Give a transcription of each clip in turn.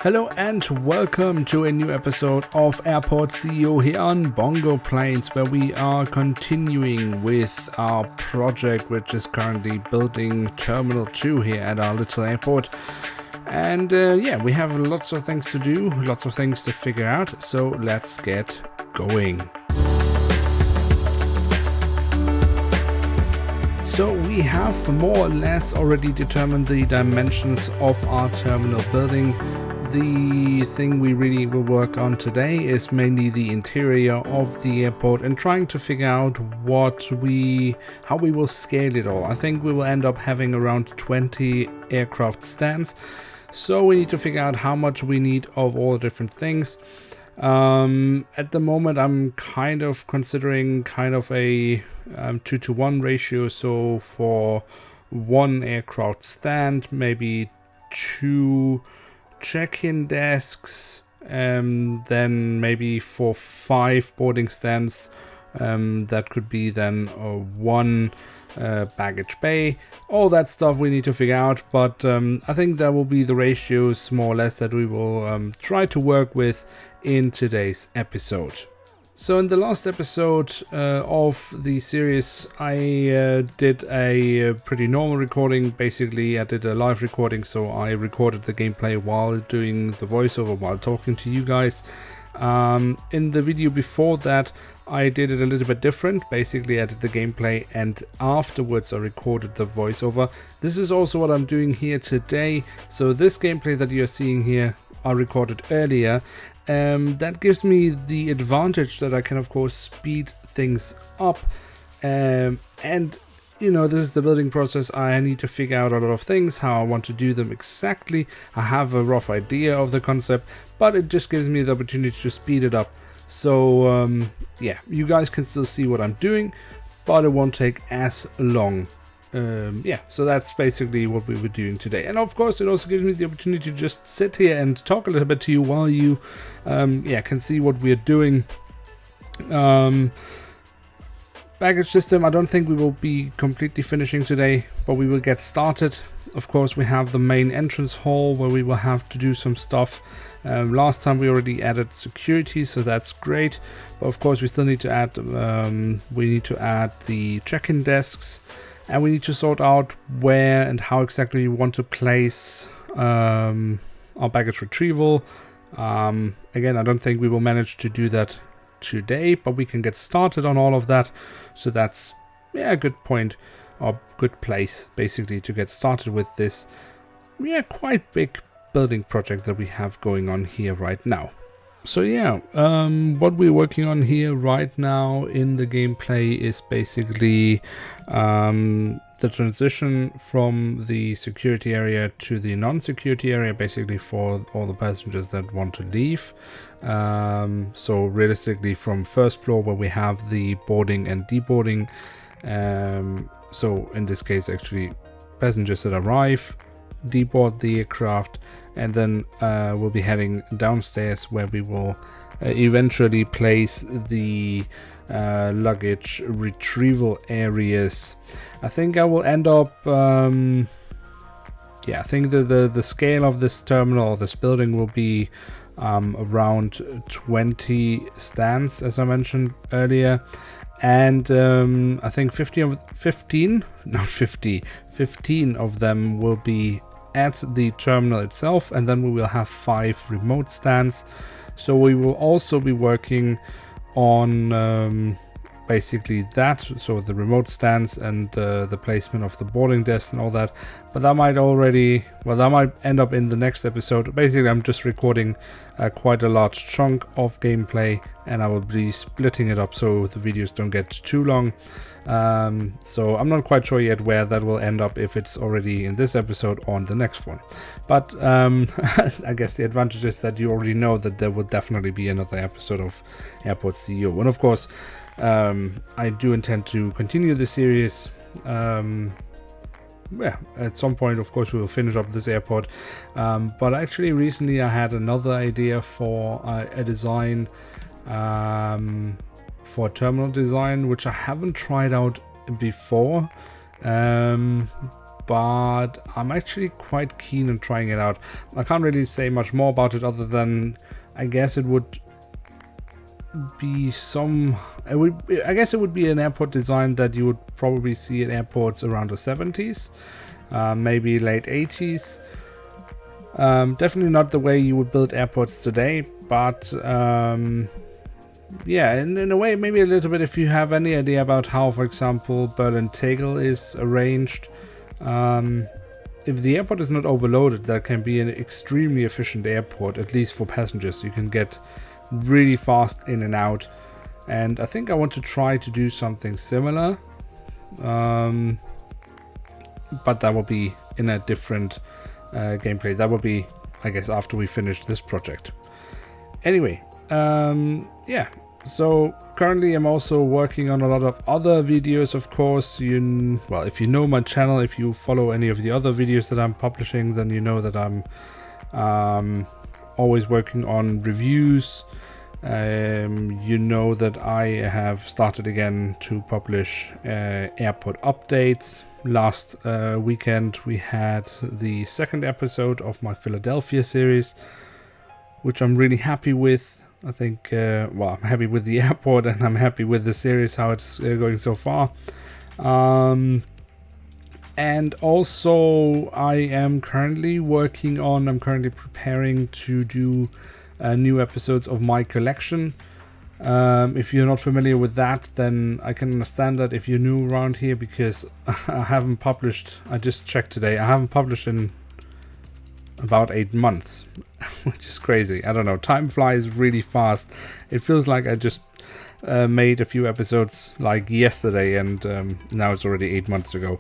Hello and welcome to a new episode of Airport CEO here on BongoPlanes, where we are continuing with our project, which is currently building Terminal 2 here at our little airport. And we have lots of things to do, lots of things to figure out, so let's get going. So we have more or less already determined the dimensions of our terminal building. The thing we really will work on today is mainly the interior of the airport and trying to figure out how we will scale it all. I think we will end up having around 20 aircraft stands. So we need to figure out how much we need of all the different things. At the moment I'm kind of considering a 2-to-1 ratio, so for one aircraft stand, maybe 2 check-in desks, then maybe for 5 boarding stands, that could be then one baggage bay. All that stuff we need to figure out, but I think that will be the ratios more or less that we will try to work with in today's episode. So in the last episode of the series, I did a pretty normal recording. Basically, I did a live recording, so I recorded the gameplay while doing the voiceover, while talking to you guys. In the video before that, I did it a little bit different. Basically, I did the gameplay and afterwards I recorded the voiceover. This is also what I'm doing here today. So this gameplay that you're seeing here, I recorded earlier. That gives me the advantage that I can of course speed things up, and you know, this is the building process. I need to figure out a lot of things, how I want to do them exactly. I have a rough idea of the concept, but it just gives me the opportunity to speed it up. So you guys can still see what I'm doing, but it won't take as long. So that's basically what we were doing today. And of course it also gives me the opportunity to just sit here and talk a little bit to you while you can see what we're doing. Baggage system, I don't think we will be completely finishing today, but we will get started. Of course we have the main entrance hall where we will have to do some stuff. Last time we already added security, so that's great, but of course we still need to add the check-in desks. And we need to sort out where and how exactly we want to place our baggage retrieval. Again, I don't think we will manage to do that today, but we can get started on all of that. So that's a good point, or good place basically to get started with this quite big building project that we have going on here right now. So what we're working on here right now in the gameplay is basically the transition from the security area to the non-security area, basically for all the passengers that want to leave. So realistically from first floor where we have the boarding and deboarding. So in this case actually passengers that arrive, deboard the aircraft, and then we'll be heading downstairs where we will eventually place the luggage retrieval areas. I think I will end up I think the scale of this terminal, this building, will be around 20 stands, as I mentioned earlier. And I think 15 of them will be at the terminal itself, and then we will have 5 remote stands. So we will also be working on basically that, so the remote stands and the placement of the boarding desks and all that. But that might end up in the next episode. Basically I'm just recording quite a large chunk of gameplay, and I will be splitting it up so the videos don't get too long. So I'm not quite sure yet where that will end up, if it's already in this episode or in the next one. But I guess the advantage is that you already know that there will definitely be another episode of Airport CEO. And of course I do intend to continue the series. At some point of course we will finish up this airport, but actually recently I had another idea for a design, for terminal design, which I haven't tried out before. but I'm actually quite keen on trying it out. I can't really say much more about it other than I guess it would be I guess it would be an airport design that you would probably see at airports around the 70s, maybe late 80s. Definitely not the way you would build airports today, but yeah, in a way, maybe a little bit if you have any idea about how, for example, Berlin-Tegel is arranged. If the airport is not overloaded, that can be an extremely efficient airport, at least for passengers. You can get really fast in and out, and I think I want to try to do something similar, but that will be in a different gameplay. That will be, I guess, after we finish this project. Anyway, yeah, so currently I'm also working on a lot of other videos, of course. Well, if you know my channel, if you follow any of the other videos that I'm publishing, then you know that I'm always working on reviews. You know that I have started again to publish airport updates. Last weekend we had the second episode of my Philadelphia series, which I'm really happy with. I think, well, I'm happy with the airport and I'm happy with the series, how it's going so far. And also I am currently preparing to do new episodes of my collection. If you're not familiar with that, then I can understand that if you're new around here, because I haven't published, I just checked today, I haven't published in about 8 months, which is crazy. I don't know, time flies really fast. It feels like I just made a few episodes like yesterday, and now it's already 8 months ago.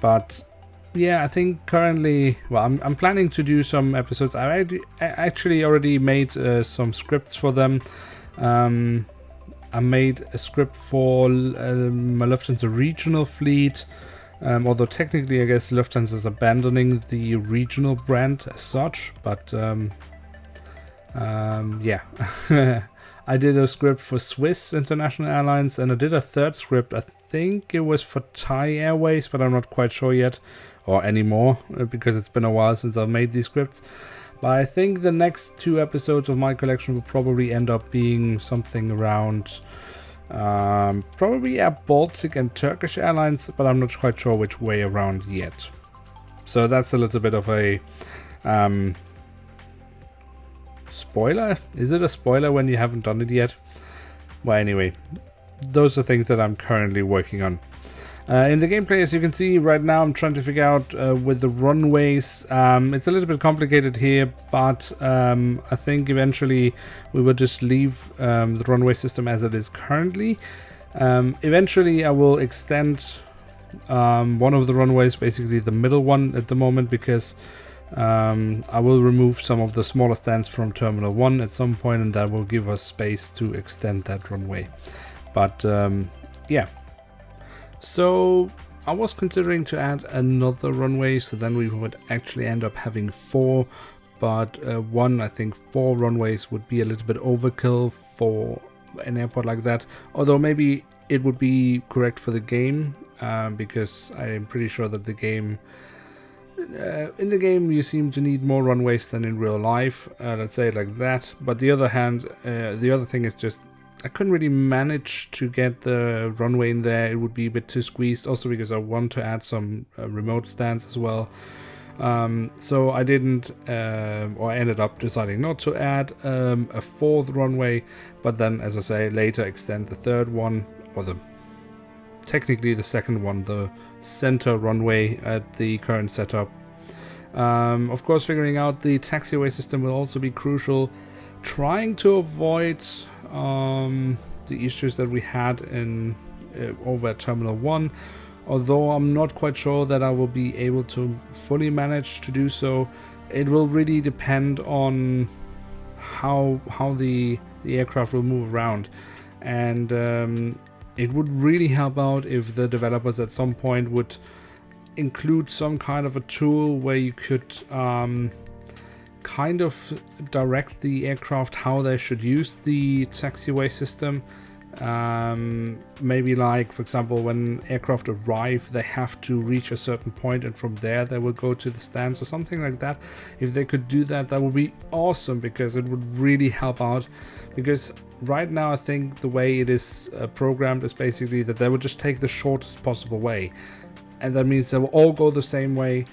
But yeah, I think currently, well, I'm planning to do some episodes. I actually already made some scripts for them. I made a script for my Lufthansa regional fleet, although technically I guess Lufthansa is abandoning the regional brand as such, but yeah. I did a script for Swiss International Airlines, and I did a third script. I think it was for Thai Airways, but I'm not quite sure yet, or anymore, because it's been a while since I've made these scripts. But I think the next 2 episodes of my collection will probably end up being something around probably Air Baltic and Turkish Airlines, but I'm not quite sure which way around yet. So that's a little bit of a spoiler? Is it a spoiler when you haven't done it yet? Well, anyway, those are things that I'm currently working on. In the gameplay, as you can see right now, I'm trying to figure out with the runways. It's a little bit complicated here, but I think eventually we will just leave the runway system as it is currently. Eventually I will extend one of the runways, basically the middle one at the moment, because I will remove some of the smaller stands from Terminal 1 at some point, and that will give us space to extend that runway. But yeah. So I was considering to add another runway, so then we would actually end up having 4, but I think 4 runways would be a little bit overkill for an airport like that, although maybe it would be correct for the game, because I'm pretty sure that the game in the game you seem to need more runways than in real life, let's say it like that. But the other hand, the other thing is just I couldn't really manage to get the runway in there. It would be a bit too squeezed, also because I want to add some remote stands as well. So I didn't, or I ended up deciding not to add a 4th runway, but then, as I say, later extend the 3rd one, or technically the 2nd one, the center runway at the current setup. Of course, figuring out the taxiway system will also be crucial. Trying to avoid the issues that we had in over at Terminal 1, although I'm not quite sure that I will be able to fully manage to do so. It will really depend on how the aircraft will move around, and it would really help out if the developers at some point would include some kind of a tool where you could kind of direct the aircraft how they should use the taxiway system. Maybe like, for example, when aircraft arrive, they have to reach a certain point, and from there they will go to the stands or something like that. If they could do that, that would be awesome, because it would really help out. Because right now I think the way it is programmed is basically that they would just take the shortest possible way, and that means they will all go the same way,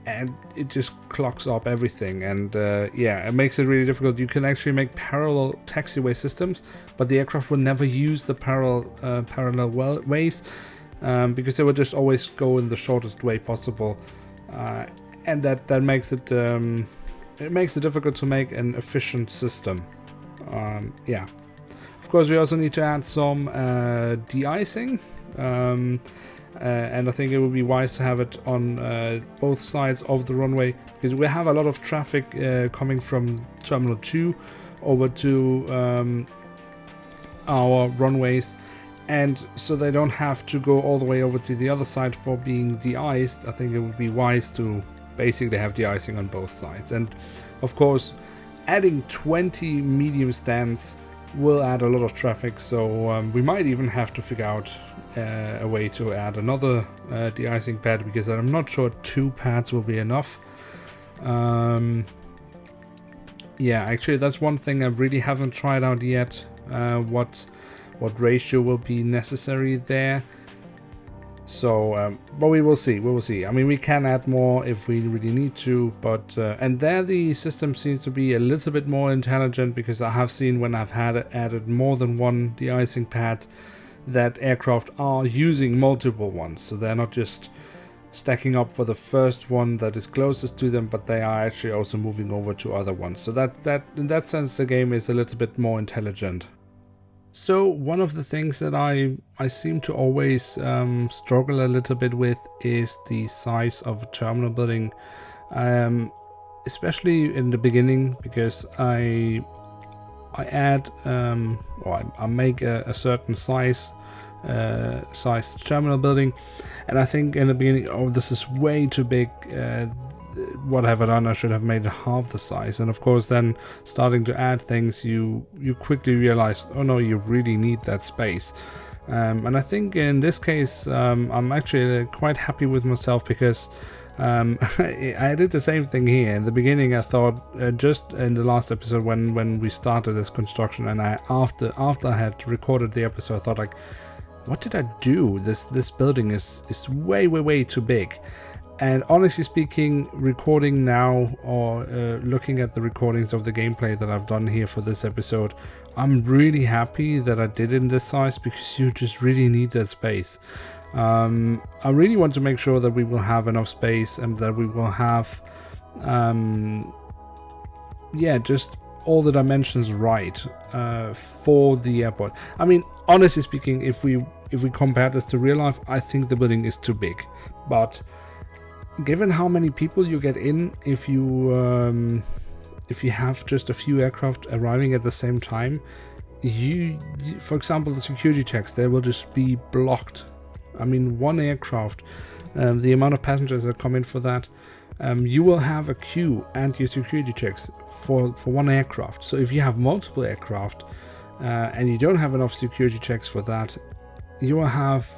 and it just clogs up everything, and yeah, it makes it really difficult. You can actually make parallel taxiway systems, but the aircraft will never use the parallel ways, because they will just always go in the shortest way possible, and that makes it difficult to make an efficient system. Yeah, of course we also need to add some de-icing. And I think it would be wise to have it on both sides of the runway, because we have a lot of traffic coming from Terminal 2 over to our runways, and so they don't have to go all the way over to the other side for being de-iced. I think it would be wise to basically have de-icing on both sides. And of course, adding 20 medium stands will add a lot of traffic, so we might even have to figure out a way to add another de-icing pad, because I'm not sure 2 pads will be enough. Yeah, actually that's one thing I really haven't tried out yet, what ratio will be necessary there. So but we will see. I mean, we can add more if we really need to, but and there the system seems to be a little bit more intelligent, because I have seen when I've added more than one de-icing pad that aircraft are using multiple ones, so they're not just stacking up for the first one that is closest to them, but they are actually also moving over to other ones. So that in that sense the game is a little bit more intelligent. So one of the things that I seem to always struggle a little bit with is the size of a terminal building, especially in the beginning, because I add or I make a certain size terminal building, and I think in the beginning, oh, this is way too big. What have I done? I should have made it half the size. And of course, then starting to add things, you quickly realize, oh no, you really need that space. And I think in this case, I'm actually quite happy with myself, because I did the same thing here. In the beginning, I thought, just in the last episode when we started this construction, and after I had recorded the episode, I thought, like, what did I do? This building is way too big. And honestly speaking, recording now, or looking at the recordings of the gameplay that I've done here for this episode, I'm really happy that I did in this size, because you just really need that space. I really want to make sure that we will have enough space, and that we will have yeah, just all the dimensions right for the airport. I mean, honestly speaking, if we compare this to real life, I think the building is too big. But given how many people you get in, if you have just a few aircraft arriving at the same time, for example, the security checks, they will just be blocked. I mean, one aircraft, the amount of passengers that come in for that, you will have a queue and your security checks for one aircraft. So if you have multiple aircraft and you don't have enough security checks for that, you will have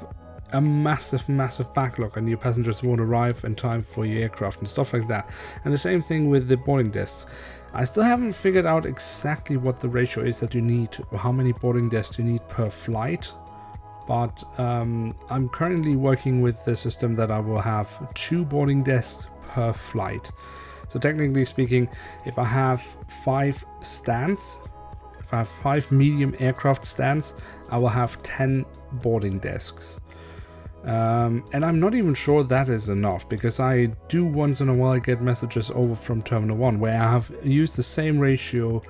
a massive backlog, and your passengers won't arrive in time for your aircraft and stuff like that. And the same thing with the boarding desks. I still haven't figured out exactly what the ratio is that you need, or how many boarding desks you need per flight. But I'm currently working with the system that I will have 2 boarding desks per flight. So technically speaking, if I have 5 stands, if I have 5 medium aircraft stands, I will have 10 boarding desks. And I'm not even sure that is enough, because I do once in a while get messages over from Terminal 1 where I have used the same ratio,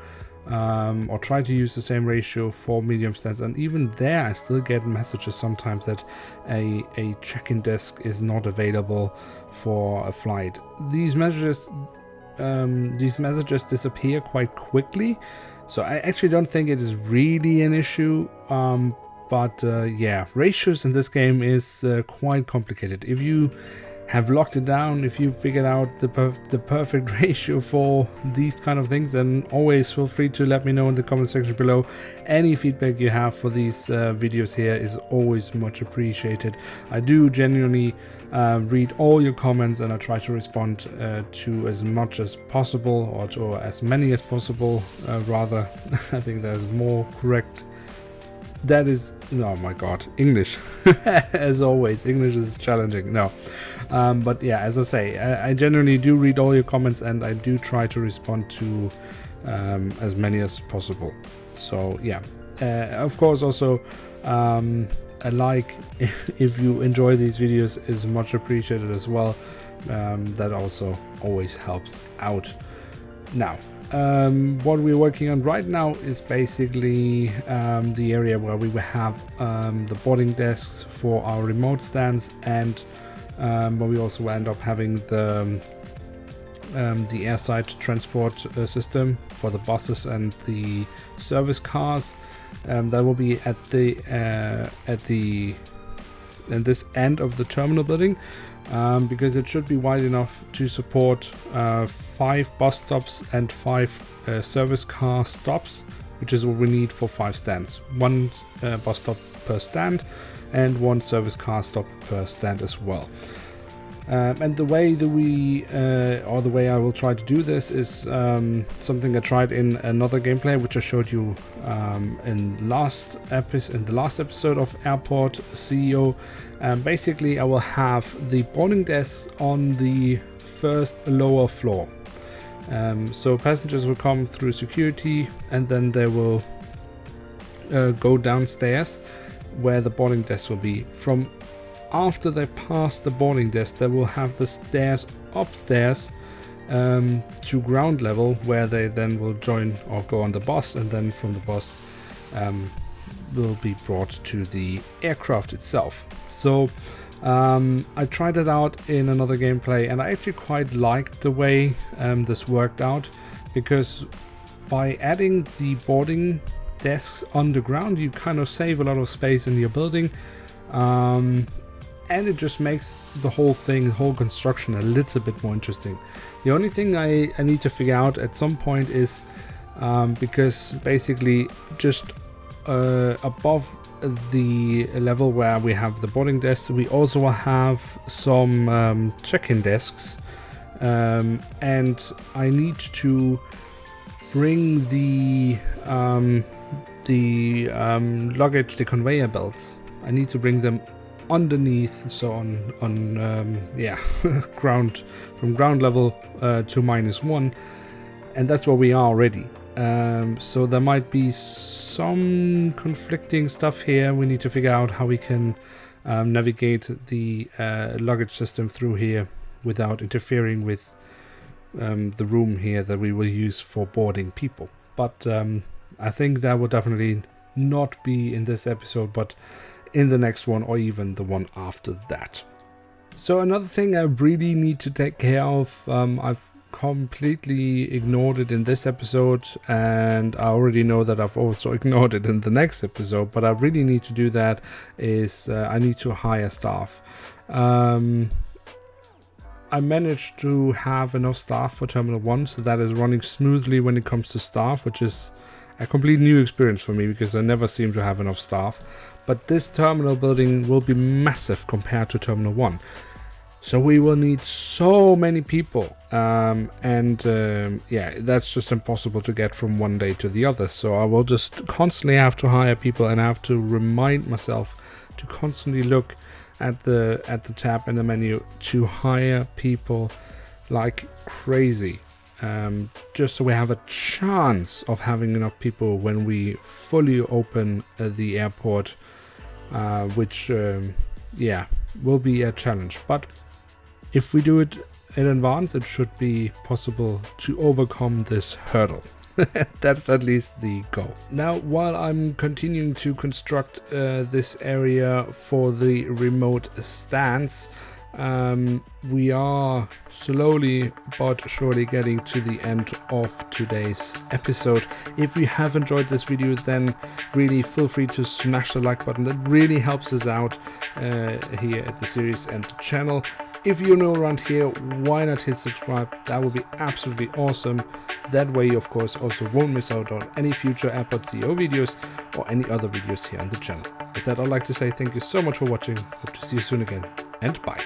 or try to use the same ratio for medium stands, and even there I still get messages sometimes that a check-in desk is not available for a flight. These messages disappear quite quickly, so I actually don't think it is really an issue. But yeah, ratios in this game is quite complicated. If you have locked it down, if you figured out the perfect ratio for these kind of things, then always feel free to let me know in the comment section below. Any feedback you have for these videos here is always much appreciated. I do genuinely read all your comments, and I try to respond to as much as possible, or to as many as possible, rather. I think that is more correct. That is, oh my god, English. As always, English is challenging. No, but yeah, as I say, I generally do read all your comments, and I do try to respond to as many as possible. So yeah, of course, also a like if you enjoy these videos is much appreciated as well. That also always helps out. Now, what we're working on right now is basically the area where we will have the boarding desks for our remote stands, and where we also will end up having the airside transport system for the buses and the service cars. That will be at this end of the terminal building, because it should be wide enough to support 5 bus stops and 5 service car stops, which is what we need for 5 stands. 1 bus stop per stand and 1 service car stop per stand as well. And the way that the way I will try to do this is something I tried in another gameplay, which I showed you in the last episode of airportceo. Basically, I will have the boarding desks on the first lower floor. So passengers will come through security, and then they will go downstairs where the boarding desks will be. From after they pass the boarding desk, they will have the stairs upstairs to ground level, where they then will join or go on the bus, and then from the bus will be brought to the aircraft itself. So I tried it out in another gameplay, and I actually quite liked the way this worked out, because by adding the boarding desks underground, you kind of save a lot of space in your building. And it just makes the whole construction a little bit more interesting. The only thing I need to figure out at some point is, because basically just above the level where we have the boarding desks, we also will have some check-in desks, and I need to bring the luggage, the conveyor belts. I need to bring them underneath, so on ground, from ground level to -1, and that's where we are already. So there might be some conflicting stuff here. We need to figure out how we can navigate the luggage system through here without interfering with the room here that we will use for boarding people. But I think that will definitely not be in this episode, but in the next one, or even the one after that. So another thing I really need to take care of, I've completely ignored it in this episode, and I already know that I've also ignored it in the next episode, but I really need to do that, is I need to hire staff. I managed to have enough staff for Terminal 1, so that is running smoothly when it comes to staff, which is a complete new experience for me, because I never seem to have enough staff. But this terminal building will be massive compared to Terminal 1. So we will need so many people. Yeah, that's just impossible to get from one day to the other. So I will just constantly have to hire people, and I have to remind myself to constantly look at the tab in the menu to hire people like crazy. Just so we have a chance of having enough people when we fully open the airport, which will be a challenge. But if we do it in advance, it should be possible to overcome this hurdle. That's at least the goal. Now, while I'm continuing to construct this area for the remote stands, we are slowly but surely getting to the end of today's episode. If you have enjoyed this video, then really feel free to smash the like button. That really helps us out here at the series and the channel. If you're new around here, why not hit subscribe? That would be absolutely awesome. That way you of course also won't miss out on any future airportceo videos or any other videos here on the channel. With that, I'd like to say thank you so much for watching. Hope to see you soon again, and bye.